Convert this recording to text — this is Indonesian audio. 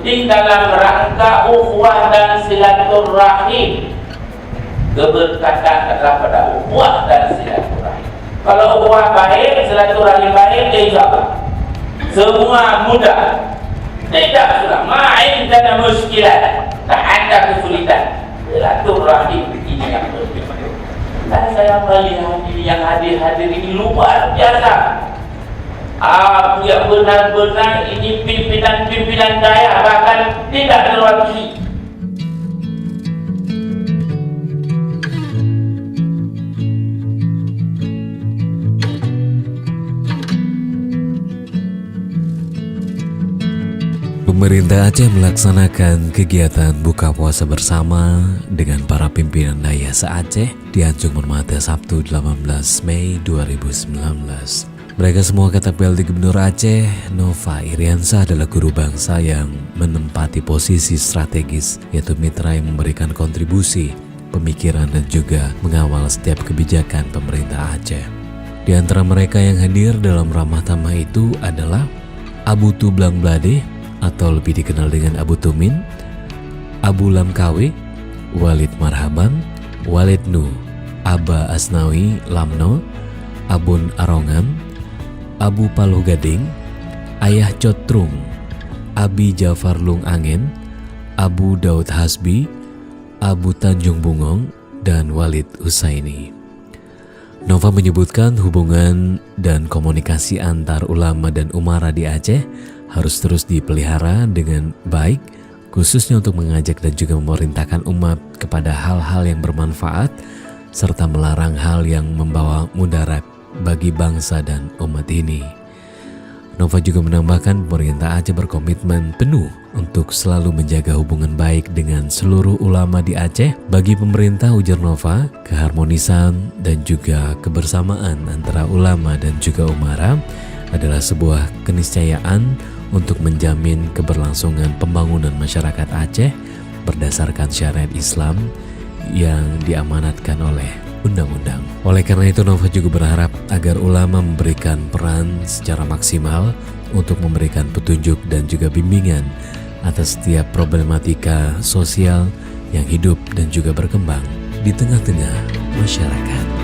penting dalam rangka ukhuwah dan silaturahim. Keberkatan adalah pada ukhuwah dan silaturahim. Kalau ukhuwah baik, silaturahim baik, insya-Allah semua mudah. Tidak sudah main dan muskilat, tak ada kesulitan. Silaturahim ini yang penting. Dan saya melihat ini yang hadir ini luar biasa. Yang benar-benar ini pimpinan daya bahkan tidak terwakili. Pemerintah Aceh melaksanakan kegiatan buka puasa bersama dengan para pimpinan daya se-Aceh di Ancung Permata Sabtu 18 Mei 2019. Mereka semua, kata PLT Gubernur Aceh, Nova Iriansah, adalah guru bangsa yang menempati posisi strategis, yaitu mitra yang memberikan kontribusi, pemikiran dan juga mengawal setiap kebijakan pemerintah Aceh. Di antara mereka yang hadir dalam ramah tamah itu adalah Abu Tublang Blade atau lebih dikenal dengan Abu Tumin, Abu Lamkawi, Walid Marhaban, Walid Nu, Aba Asnawi Lamno, Abun Arongan, Abu Paluh Gading, Ayah Cotrung, Abi Jafar Lung Angen, Abu Daud Hasbi, Abu Tanjung Bungong, dan Walid Husaini. Nova menyebutkan hubungan dan komunikasi antar ulama dan umara di Aceh harus terus dipelihara dengan baik, khususnya untuk mengajak dan juga memerintahkan umat kepada hal-hal yang bermanfaat, serta melarang hal yang membawa mudarat bagi bangsa dan umat ini. Nova juga menambahkan pemerintah Aceh berkomitmen penuh untuk selalu menjaga hubungan baik dengan seluruh ulama di Aceh. Bagi pemerintah, ujar Nova, keharmonisan dan juga kebersamaan antara ulama dan juga umara adalah sebuah keniscayaan untuk menjamin keberlangsungan pembangunan masyarakat Aceh berdasarkan syariat Islam yang diamanatkan oleh undang-undang. Oleh karena itu, Nova juga berharap agar ulama memberikan peran secara maksimal untuk memberikan petunjuk dan juga bimbingan atas setiap problematika sosial yang hidup dan juga berkembang di tengah-tengah masyarakat.